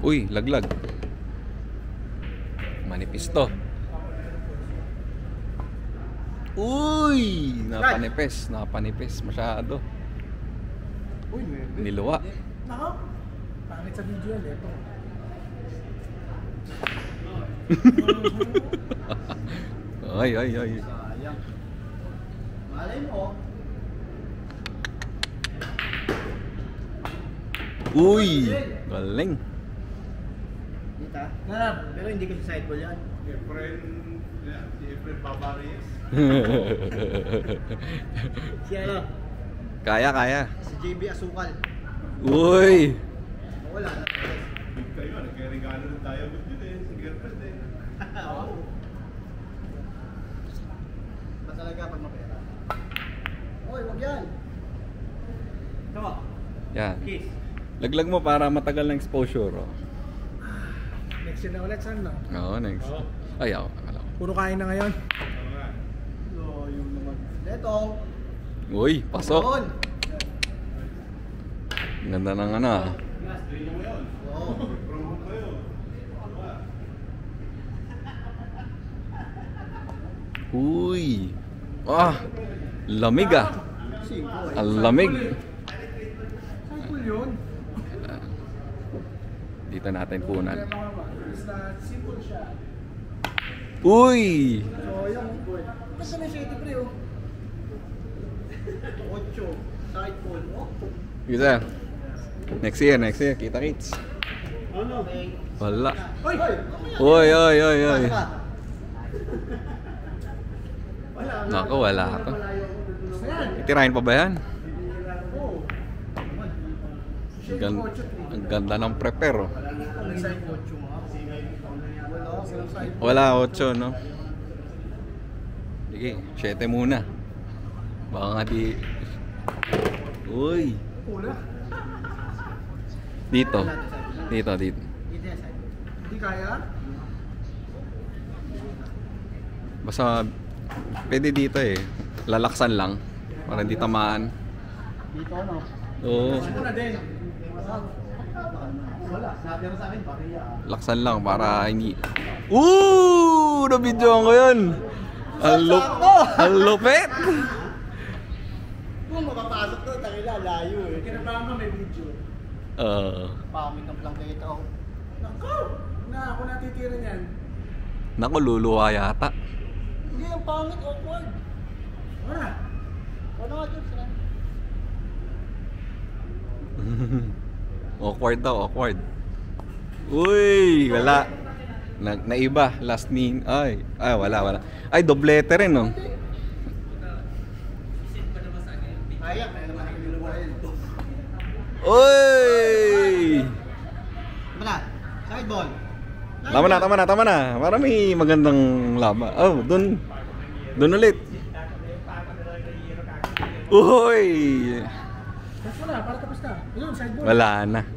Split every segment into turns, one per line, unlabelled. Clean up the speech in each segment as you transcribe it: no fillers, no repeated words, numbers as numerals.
Uy, laglag. Manipis to. Uy! Napanipis masyado.
Uy,
Niluwa.
nako. Pangit sa video yan, ito.
Ay.
Sayang. Malay mo.
Uy! Galing.
Dita? Pero hindi kasi sideball yan. Si Efren Babaris. Si ano?
Kaya.
Si JB Asukal.
Uy!
Wala na.
Kayo, nagregalo ng tayo din eh, sa girlfriend eh.
Oo. Ba talaga pag mapera? Oy, wag yan. Ito.
Yan.
Kiss.
Laglag mo para matagal ng exposure. Oh.
Next year na ulit, saan na?
Oo, next. Ay, ako. Akala ko.
Puro kain na ngayon.
Ano nga?
Yung naman. Ito.
Uy, pasok.
Doon.
Ganda ng ano ah.
Tingnan mo yun.
Oo.
Promo ko yun.
Uy! Ah! Lamig ah.
Simple.
Ang lamig.
Simple yun.
Dito natin punan.
Basta simple siya.
Uy!
So, yung basta na siya ito, pre, oh. 8. Side pull, oh.
Gisa. Next year. Kita kits.
Ano?
Wala.
Hoy!
Oy.
Wala.
Naku, wala ako.
Basta yan.
Itirahin pa ba yan?
Oo.
Ang ganda ng prepare oh.
May side 8 nga. Walang side.
Wala 8 no? Sige, 7 muna. Baka nga di... Uy!
Pula.
Dito.
Dito yung side. Hindi kaya?
Basta pwede dito eh. Lalaksan lang para hindi tamaan.
Dito ano?
Oo.
Ito na din. Wala. Sabi mo sa akin, bariya.
Laksan lang para hindi... Na-videoan ko yun! Ang lupit!
Kung makapasok to, takila, layo eh. Kinabahan ka may video. Pamit ng plank dito ako. Naku! Ako natitira niyan.
Naku, luluwa yata.
Hindi, ang pangit, awkward. Wala. Wala nga dyan sila.
Awkward. Uy! Wala. Naiba. Last min. Ay, wala. Ay, doblete rin no?
Kaya, kaya naman ang niluwa yun.
Uy!
Tama na, side ball.
Tama na. Para may magandang laba. Oh, dun ulit. Uy!
Wala, para tapos na. Yun, side ball.
Wala na.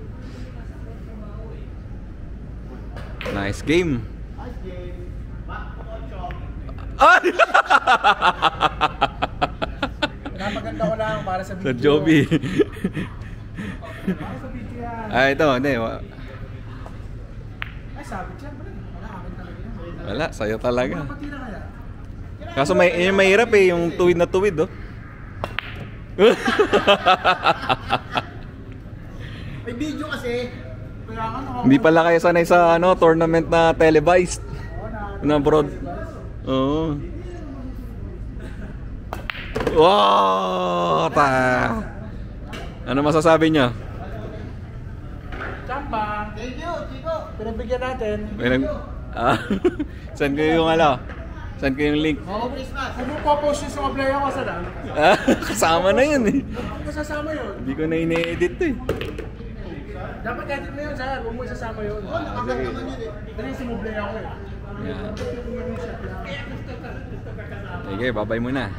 Nice game.
Nice game. Back to 8.
Ay!
Napaganda ko lang para sa video.
Sa Joby.
Para sa video yan.
Ay, ito. Hindi.
Ay, sabi siya, pre. Wala, akin talaga yan.
Wala, sa'yo talaga.
Mga patira kaya?
Kaso mahirap eh, yung tuwid na tuwid, oh.
May video kasi. Kaya nga
Hindi pala kayo sanay sa tournament na televised. Na broad. Oo. Wow! Ano masasabi niyo?
Chamba. Thank you, Chico. Pinagbigyan natin.
Saan ko yung Saan ko yung link?
Merry Christmas. Kung mo po-post yung sa player ko, saan?
Kasama na yun eh.
Masasama yun.
Hindi ko na ine-edit to eh.
Dapat edit mo yun, saan? Huwag mo isasama yun. Oo, nakakataman yun eh. Dali si Mobley ako eh.
Yeah. Sige, bye-bye muna.